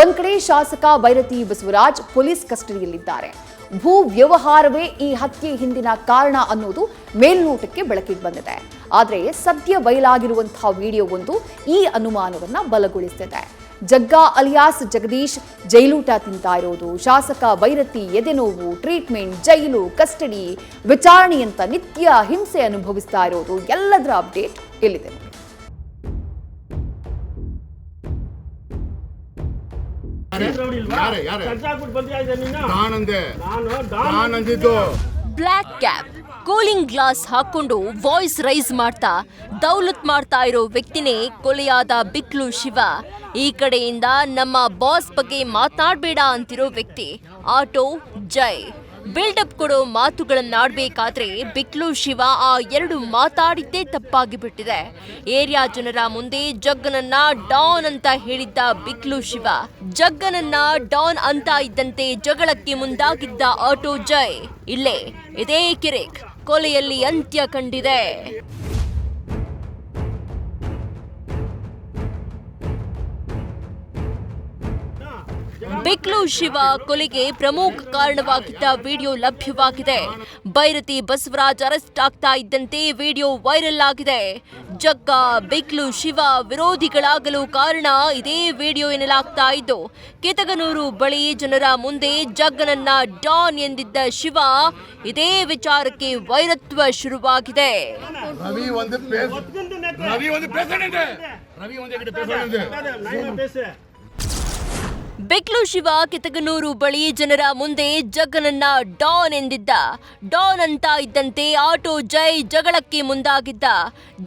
ಒಂದ್ ಕಡೆ ಶಾಸಕ ಬೈರತಿ ಬಸವರಾಜ್ ಪೊಲೀಸ್ ಕಸ್ಟಡಿಯಲ್ಲಿದ್ದಾರೆ. ಭೂ ವ್ಯವಹಾರವೇ ಈ ಹತ್ಯೆ ಹಿಂದಿನ ಕಾರಣ ಅನ್ನೋದು ಮೇಲ್ನೋಟಕ್ಕೆ ಬೆಳಕಿಗೆ ಬಂದಿದೆ. ಆದರೆ ಸದ್ಯ ಬಯಲಾಗಿರುವಂತಹ ವಿಡಿಯೋವೊಂದು ಈ ಅನುಮಾನವನ್ನ ಬಲಗೊಳಿಸಿದೆ. ಜಗ್ಗಾ ಅಲಿಯಾಸ್ ಜಗದೀಶ್ ಜೈಲೂಟ ತಿಂತಾ ಇರೋದು, ಶಾಸಕ ಬೈರತಿ ಎದೆನೋವು, ಟ್ರೀಟ್ಮೆಂಟ್, ಜೈಲು, ಕಸ್ಟಡಿ, ವಿಚಾರಣೆ ಅಂತ ನಿತ್ಯ ಹಿಂಸೆ ಅನುಭವಿಸ್ತಾ ಇರೋದು ಎಲ್ಲದರ ಅಪ್ಡೇಟ್ ಇಲ್ಲಿದೆ. ಬ್ಲ್ಯಾಕ್ ಕ್ಯಾಪ್, ಕೂಲಿಂಗ್ ಗ್ಲಾಸ್ ಹಾಕೊಂಡು ವಾಯ್ಸ್ ರೈಸ್ ಮಾಡ್ತಾ ದೌಲತ್ ಮಾಡ್ತಾ ಇರೋ ವ್ಯಕ್ತಿನೇ ಕೊಲೆಯಾದ ಬಿಕ್ಲು ಶಿವ. ಈ ಕಡೆಯಿಂದ ನಮ್ಮ ಬಾಸ್ ಬಗ್ಗೆ ಮಾತನಾಡಬೇಡ ಅಂತಿರೋ ವ್ಯಕ್ತಿ ಆಟೋ ಜೈ. ಬಿಲ್ಡಪ್ ಕೊಡೋ ಮಾತುಗಳನ್ನಾಡ್ಬೇಕಾದ್ರೆ ಬಿಕ್ಲು ಶಿವ ಆ ಎರಡು ಮಾತಾಡಿದ್ದೇ ತಪ್ಪಾಗಿ ಬಿಟ್ಟಿದೆ. ಏರಿಯಾ ಜನರ ಮುಂದೆ ಜಗ್ಗನನ್ನ ಡಾನ್ ಅಂತ ಹೇಳಿದ್ದ ಬಿಕ್ಲು ಶಿವ ಜಗ್ಗನನ್ನ ಡಾನ್ ಅಂತ ಇದ್ದಂತೆ ಜಗಳಕ್ಕೆ ಮುಂದಾಗಿದ್ದ ಆಟೋ ಜೈ. ಇಲ್ಲೇ ಇದೇ ಕಿರಿಕ್ ಕೊಲೆಯಲ್ಲಿ ಅಂತ್ಯ ಕಂಡಿದೆ. ಬಿಕ್ಲು ಶಿವ ಕೊಲೆಗೆ ಪ್ರಮುಖ ಕಾರಣವಾಗಿದ್ದ ವಿಡಿಯೋ ಲಭ್ಯವಾಗಿದೆ. ಬೈರತಿ ಬಸವರಾಜ್ ಅರೆಸ್ಟ್ ಆಗ್ತಾ ಇದ್ದಂತೆ ವಿಡಿಯೋ ವೈರಲ್ ಆಗಿದೆ. ಜಗ್ಗ ಬಿಕ್ಲು ಶಿವ ವಿರೋಧಿಗಳಾಗಲು ಕಾರಣ ಇದೇ ವಿಡಿಯೋ ಎನ್ನಲಾಗ್ತಾ ಇದ್ದು, ಕೆತಗನೂರು ಬಳಿ ಜನರ ಮುಂದೆ ಜಗ್ಗನನ್ನ ಡಾನ್ ಎಂದಿದ್ದ ಶಿವ ಇದೇ ವಿಚಾರಕ್ಕೆ ವೈರತ್ವ ಶುರುವಾಗಿದೆ. ಬಿಕ್ಲು ಶಿವ ಕೆತಗನೂರು ಬಳಿ ಜನರ ಮುಂದೆ ಜಗ್ಗನನ್ನ ಡಾನ್ ಎಂದಿದ್ದ. ಡಾನ್ ಅಂತ ಇದ್ದಂತೆ ಆಟೋ ಜೈ ಜಗಳಕ್ಕೆ ಮುಂದಾಗಿದ್ದ.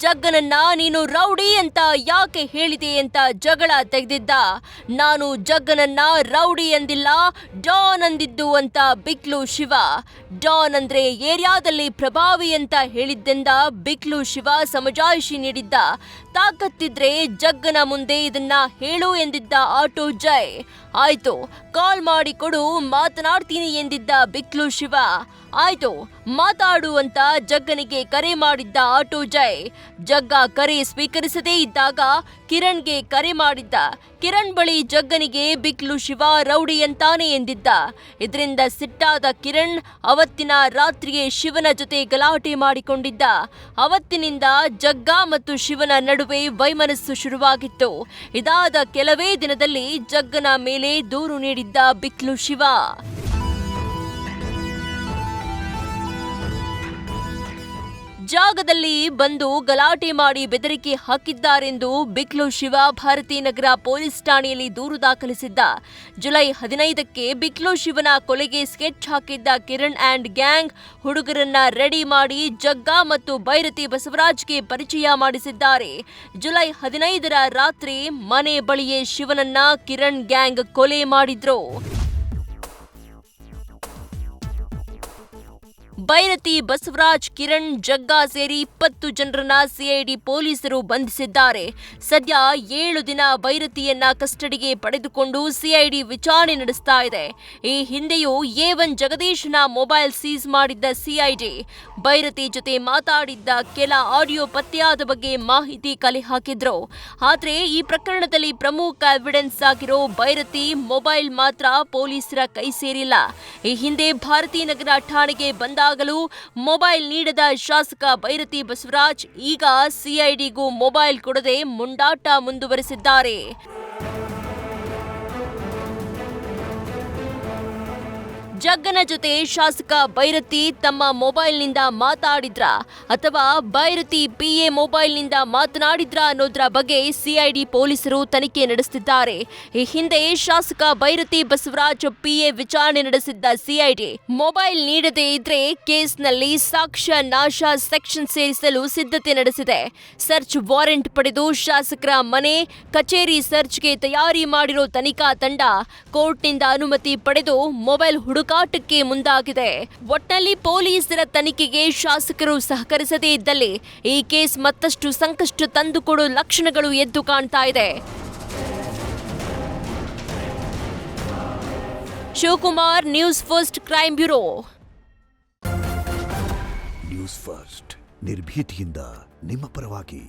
ಜಗ್ಗನನ್ನ ನೀನು ರೌಡಿ ಅಂತ ಯಾಕೆ ಹೇಳಿದೆ ಅಂತ ಜಗಳ ತೆಗೆದಿದ್ದ. ನಾನು ಜಗ್ಗನನ್ನ ರೌಡಿ ಎಂದಿಲ್ಲ, ಡಾನ್ ಅಂದಿದ್ದು ಅಂತ ಬಿಕ್ಲು ಶಿವ. ಡಾನ್ ಅಂದ್ರೆ ಏರಿಯಾದಲ್ಲಿ ಪ್ರಭಾವಿ ಅಂತ ಹೇಳಿದ್ದೆಂದ ಬಿಕ್ಲು ಶಿವ ಸಮಜಾಯಿಷಿ ನೀಡಿದ್ದ. ತಾಕತ್ತಿದ್ರೆ ಜಗ್ಗನ ಮುಂದೆ ಇದನ್ನ ಹೇಳು ಎಂದಿದ್ದ ಆಟೋ ಜೈ. ಆಯ್ತು, ಕಾಲ್ ಮಾಡಿ ಕೊಡು, ಮಾತನಾಡ್ತೀನಿ ಎಂದಿದ್ದ ಬಿಕ್ಲು ಶಿವ. ಆಯ್ತು ಮಾತಾಡು ಅಂತ ಜಗ್ಗನಿಗೆ ಕರೆ ಮಾಡಿದ್ದ ಆಟೋ ಜೈ. ಜಗ್ಗ ಕರೆ ಸ್ವೀಕರಿಸದೇ ಇದ್ದಾಗ ಕಿರಣ್ಗೆ ಕರೆ ಮಾಡಿದ್ದ. ಕಿರಣ್ ಬಳಿ ಜಗ್ಗನಿಗೆ ಬಿಕ್ಲು ಶಿವ ರೌಡಿ ಅಂತಾನೆ ಎಂದಿದ್ದ. ಇದರಿಂದ ಸಿಟ್ಟಾದ ಕಿರಣ್ ಅವತ್ತಿನ ರಾತ್ರಿಯೇ ಶಿವನ ಜೊತೆ ಗಲಾಟೆ ಮಾಡಿಕೊಂಡಿದ್ದ. ಅವತ್ತಿನಿಂದ ಜಗ್ಗ ಮತ್ತು ಶಿವನ ನಡುವೆ ವೈಮನಸ್ಸು ಶುರುವಾಗಿತ್ತು. ಇದಾದ ಕೆಲವೇ ದಿನದಲ್ಲಿ ಜಗ್ಗನ ಮೇಲೆ ದೂರು ನೀಡಿದ್ದ ಬಿಕ್ಲು ಶಿವ. ಜಾಗದಲ್ಲಿ ಬಂದು ಗಲಾಟೆ ಮಾಡಿ ಬೆದರಿಕೆ ಹಾಕಿದ್ದಾರೆಂದು ಬಿಕ್ಲು ಶಿವ ಭಾರತೀನಗರ ಪೊಲೀಸ್ ಠಾಣೆಯಲ್ಲಿ ದೂರು ದಾಖಲಿಸಿದ್ದ. ಜುಲೈ 15ಕ್ಕೆ ಬಿಕ್ಲು ಶಿವನ ಕೊಲೆಗೆ ಸ್ಕೆಚ್ ಹಾಕಿದ್ದ ಕಿರಣ್ ಆ್ಯಂಡ್ ಗ್ಯಾಂಗ್ ಹುಡುಗರನ್ನ ರೆಡಿ ಮಾಡಿ ಜಗ್ಗ ಮತ್ತು ಬೈರತಿ ಬಸವರಾಜ್ಗೆ ಪರಿಚಯ ಮಾಡಿಸಿದ್ದಾರೆ. ಜುಲೈ 15ರ ರಾತ್ರಿ ಮನೆ ಬಳಿಯೇ ಶಿವನನ್ನ ಕಿರಣ್ ಗ್ಯಾಂಗ್ ಕೊಲೆ ಮಾಡಿದ್ರು. ಬೈರತಿ ಬಸವರಾಜ್, ಕಿರಣ್, ಜಗ್ಗ ಸೇರಿ 20 ಜನರನ್ನ ಸಿಐಡಿ ಪೊಲೀಸರು ಬಂಧಿಸಿದ್ದಾರೆ. ಸದ್ಯ 7 ದಿನ ಬೈರತಿಯನ್ನ ಕಸ್ಟಡಿಗೆ ಪಡೆದುಕೊಂಡು ಸಿಐಡಿ ವಿಚಾರಣೆ ನಡೆಸ್ತಾ ಇದೆ. ಈ ಹಿಂದೆಯೂ A1 ಜಗದೀಶ್ನ ಮೊಬೈಲ್ ಸೀಸ್ ಮಾಡಿದ್ದ ಸಿಐಡಿ ಬೈರತಿ ಜೊತೆ ಮಾತಾಡಿದ್ದ ಕೆಲ ಆಡಿಯೋ ಪತ್ತೆಯಾದ ಬಗ್ಗೆ ಮಾಹಿತಿ ಕಲೆ ಹಾಕಿದ್ರು. ಆದ್ರೆ ಈ ಪ್ರಕರಣದಲ್ಲಿ ಪ್ರಮುಖ ಎವಿಡೆನ್ಸ್ ಆಗಿರೋ ಬೈರತಿ ಮೊಬೈಲ್ ಮಾತ್ರ ಪೊಲೀಸರ ಕೈ ಸೇರಿಲ್ಲ. ಈ ಹಿಂದೆ ಭಾರತೀನಗರ ಠಾಣೆಗೆ ಬಂದಾಗ ಮೊಬೈಲ್ ನೀಡದ ಶಾಸಕ ಬೈರತಿ ಬಸವರಾಜ್ ಈಗ ಸಿಐಡಿಗೂ ಮೊಬೈಲ್ ಕೊಡದೆ ಮುಂಡಾಟ ಮುಂದುವರೆಸಿದ್ದಾರೆ. ಜಗ್ಗನ ಜೊತೆ ಶಾಸಕ ಬೈರತಿ ತಮ್ಮ ಮೊಬೈಲ್ನಿಂದ ಮಾತಾಡಿದ್ರ ಅಥವಾ ಬೈರತಿ ಪಿಎ ಮೊಬೈಲ್ನಿಂದ ಮಾತನಾಡಿದ್ರ ಅನ್ನೋದ್ರ ಬಗ್ಗೆ ಸಿಐಡಿ ಪೊಲೀಸರು ತನಿಖೆ ನಡೆಸುತ್ತಿದ್ದಾರೆ. ಈ ಹಿಂದೆ ಶಾಸಕ ಬೈರತಿ ಬಸವರಾಜ್ ಪಿಎ ವಿಚಾರಣೆ ನಡೆಸಿದ್ದ ಸಿಐಡಿ ಮೊಬೈಲ್ ನೀಡದೇ ಇದ್ರೆ ಕೇಸ್ನಲ್ಲಿ ಸಾಕ್ಷ್ಯ ನಾಶ ಸೆಕ್ಷನ್ ಸೇರಿಸಲು ಸಿದ್ಧತೆ ನಡೆಸಿದೆ. ಸರ್ಚ್ ವಾರೆಂಟ್ ಪಡೆದು ಶಾಸಕರ ಮನೆ, ಕಚೇರಿ ಸರ್ಚ್ಗೆ ತಯಾರಿ ಮಾಡಿರೋ ತನಿಖಾ ತಂಡ ಕೋರ್ಟ್ನಿಂದ ಅನುಮತಿ ಪಡೆದು ಮೊಬೈಲ್ ಹುಡುಕಾಟಕ್ಕೆ ಮುಂದಾಗಿದೆ. ಒಟ್ನಲ್ಲಿ ಪೊಲೀಸರ ತನಿಖೆಗೆ ಶಾಸಕರು ಸಹಕರಿಸದೇ ಇದ್ದಲ್ಲಿ ಈ ಕೇಸ್ ಮತ್ತಷ್ಟು ಸಂಕಷ್ಟ ತಂದುಕೊಡೋ ಲಕ್ಷಣಗಳು ಎದ್ದು ಕಾಣ್ತಾ ಇದೆ. Shivakumar, news first crime bureau. News first ನಿರ್ಭೀತಿಯಿಂದ ನಿಮ್ಮ ಪರವಾಗಿ.